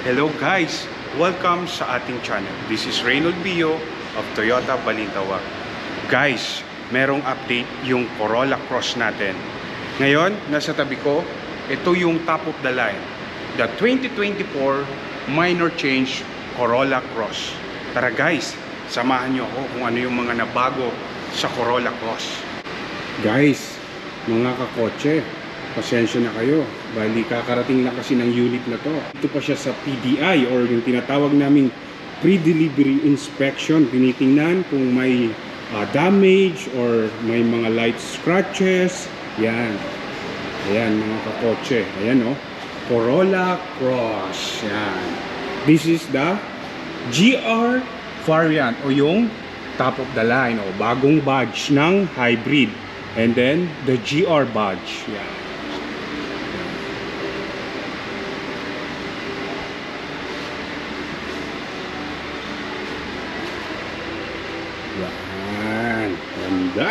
Hello guys! Welcome sa ating channel. This is Reynold Bio of Toyota Balintawak. Guys, merong update yung Corolla Cross natin. Ngayon, nasa tabi ko, ito yung top of the line. The 2024 minor change Corolla Cross. Tara guys, samahan nyo ako kung ano yung mga nabago sa Corolla Cross. Guys, mga kakotse, pasensya na kayo. Bali, kakarating lang kasi ng unit na to. Ito pa siya sa PDI or yung tinatawag naming pre-delivery inspection. Tinitingnan kung may damage or may mga light scratches. Yan. Ayan mga kakotse. Ayan o. Corolla Cross. Yan. This is the GR variant o yung top of the line o bagong badge ng hybrid. And then the GR badge. Yan. Yan, ganda.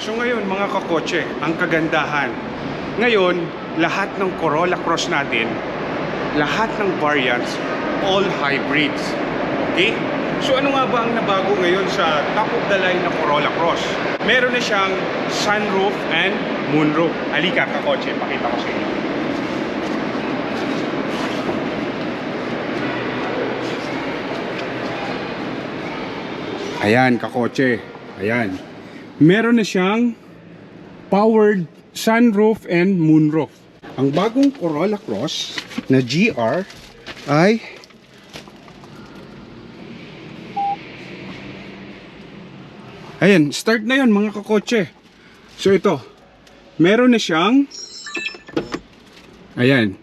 So ngayon mga kakotse, ang kagandahan. Ngayon, lahat ng Corolla Cross natin, lahat ng variants, all hybrids. Okay? So ano nga ba ang nabago ngayon sa top of the line na Corolla Cross? Meron na siyang sunroof and moonroof. Halika kakotse, pakita ko sa inyo. Ayan kakotse. Ayan. Meron na siyang powered sunroof and moonroof. Ang bagong Corolla Cross na GR ay ayan, start na yun mga kakotse. So ito, meron na siyang ayan.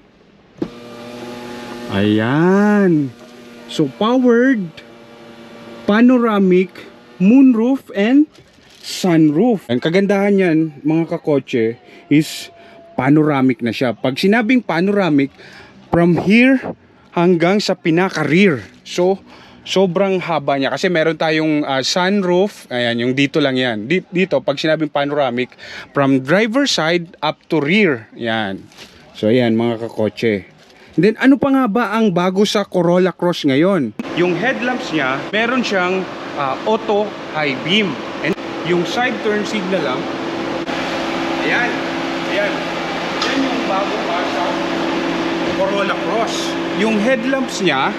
Ayan. So powered panoramic moonroof and sunroof. Ang kagandahan yan mga kakotse is panoramic na siya. Pag sinabing panoramic, from here hanggang sa pinaka-rear. So, sobrang haba niya. Kasi meron tayong sunroof. Ayan, yung dito lang yan. Dito, pag sinabing panoramic, from driver side up to rear. Yan. So, ayan mga kakotse. And then, ano pa nga ba ang bago sa Corolla Cross ngayon? Yung headlamps niya, meron siyang auto high beam. And yung side turn signal lamp, ayan. Ayan. Yan yung bago pa sa Corolla Cross. Yung headlamps niya,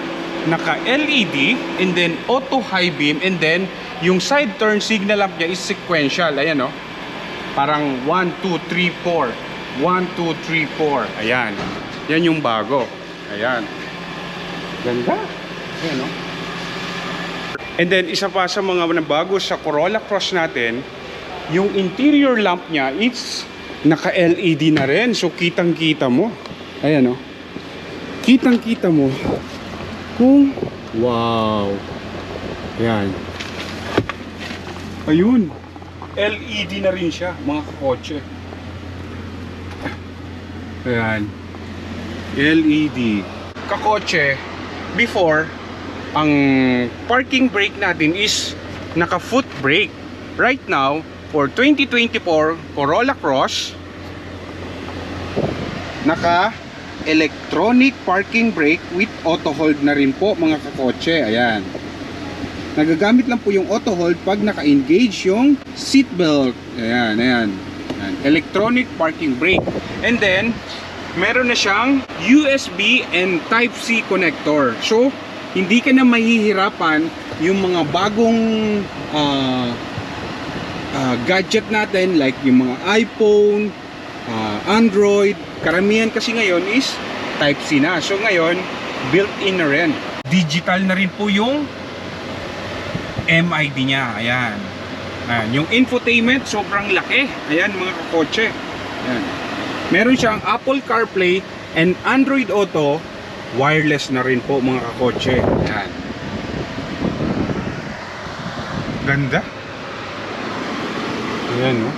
naka-LED, and then auto high beam, and then yung side turn signal lamp niya is sequential. Ayan o. Parang 1, 2, 3, 4. 1, 2, 3, 4. Ayan. Yan yung bago. Ayan. Ganda. Ayan o. And then, isa pa sa mga nabago sa Corolla Cross natin, yung interior lamp niya, it's naka-LED na rin. So, kitang-kita mo. Ayan o. Kitang-kita mo kung wow. Ayan. Ayun. LED na rin siya, mga kakotse. Ayan. LED. Kakotse, before, ang parking brake natin is naka-foot brake. Right now, for 2024 Corolla Cross, naka-electronic parking brake with auto hold na rin po mga kakotse. Ayan. Nagagamit lang po yung auto hold pag naka-engage yung seatbelt. Ayan, ayan. Ayan. Electronic parking brake. And then, meron na siyang USB and Type-C connector. So, hindi ka na mahihirapan yung mga bagong gadget natin like yung mga iPhone, Android. Karamihan kasi ngayon is Type-C na. So ngayon, built-in na rin. Digital na rin po yung MID niya. Ayan. Ayan. Yung infotainment, sobrang laki. Ayan mga kakotse. Ayan. Meron siyang Apple CarPlay and Android Auto. Wireless na rin po mga kakotse. Ayan. Ganda. Ayan, no?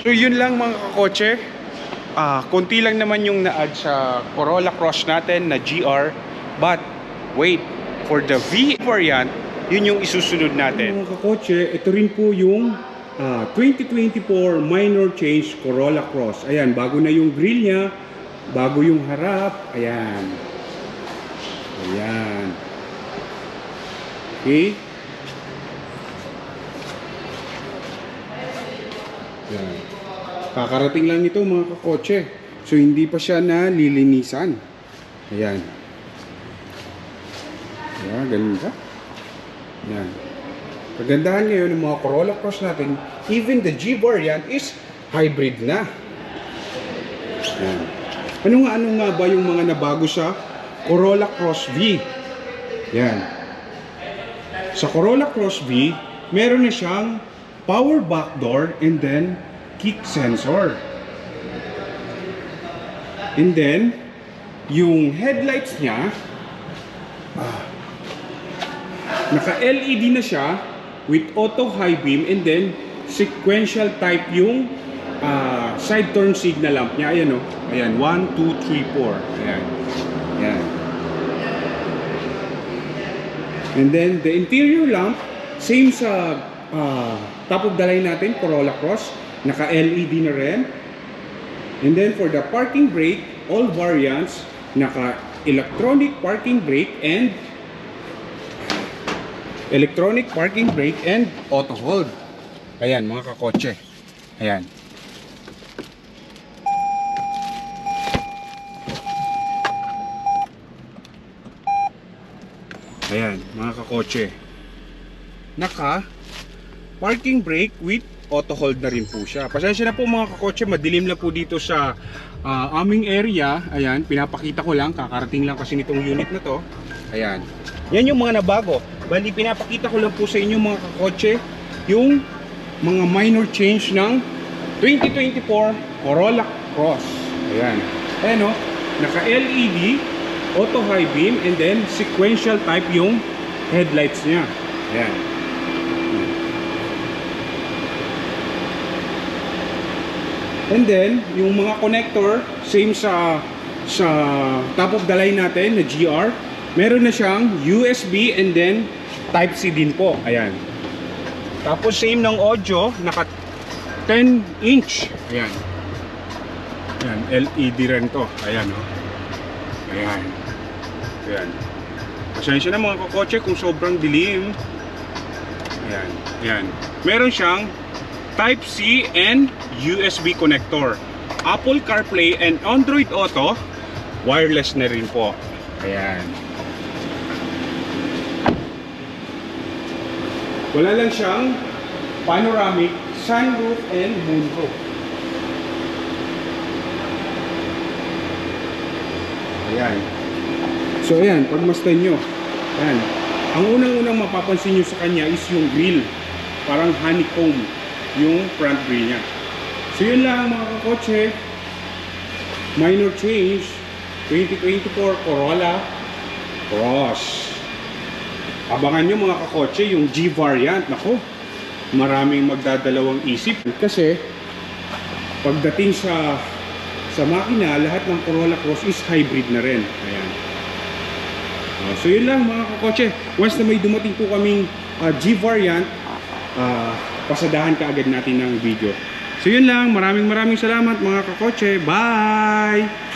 So yun lang mga kakotse. Konti lang naman yung na-add sa Corolla Cross natin na GR. But wait, for the V variant, yun yung isusunod natin. Mga kakotse, ito rin po yung 2024 minor change Corolla Cross. Ayan, bago na yung grill niya, bago yung harap. Ayan. Ayan. Okay. Ayan. Kakarating lang ito mga kakotse. So hindi pa siya nalilinisan. Ayan. Ayan, ganun ka. Ayan. Kagandahan ngayon ng mga Corolla Cross natin, even the G variant is hybrid na. Ayan. Ano nga ba yung mga nabago sa Corolla Cross V? Ayan. Sa Corolla Cross V, meron na siyang power back door and then kick sensor. And then, yung headlights niya, naka-LED na siya with auto high beam and then sequential type yung side turn signal lamp niya. Ayan o. Ayan. 1, 2, 3, 4. Ayan. Ayan. And then, the interior lamp, same sa top of the line natin, Corolla Cross. Naka-LED na rin. And then, for the parking brake, all variants, naka-electronic parking brake and auto hold. Ayan mga kakotse. Ayan. Ayan mga kakotse. Naka parking brake with auto hold na rin po siya. Pasensya na po mga kakotse, madilim lang po dito sa aming area. Ayan, pinapakita ko lang, kakarating lang kasi nitong unit na to. Ayan. Yan yung mga nabago. Bali, pinapakita ko lang po sa inyo mga kakotse yung mga minor change ng 2024 Corolla Cross. Ayan. Ayan o, naka-LED, auto high beam, and then sequential type yung headlights niya. Ayan. And then, yung mga connector, same sa top of the line natin na GR, meron na siyang USB and then Type-C din po. Ayan. Tapos same ng audio, naka 10 inch. Ayan. Ayan, LED rin to. Ayan o. Ayan. Ayan. Pasensya na mga kakotse kung sobrang dilim. Ayan. Ayan. Meron siyang Type-C and USB connector. Apple CarPlay and Android Auto, wireless na rin po. Ayan. Wala lang siyang panoramic, sunroof, and moonroof. Ayan. So ayan, pagmasdan nyo. Ayan. Ang unang-unang mapapansin nyo sa kanya is yung grill. Parang honeycomb yung front grill niya. So yun lang mga kakotse. Minor change 2024 Corolla Cross. Abangan nyo mga kakotse yung G variant. Nako, maraming magdadalawang isip kasi pagdating sa makina, lahat ng Corolla Cross is hybrid na rin. Ayan. So yun lang mga kakotse. Once na may dumating po kaming G variant, pasadahan ka agad natin ng video. So yun lang, maraming salamat mga kakotse. Bye!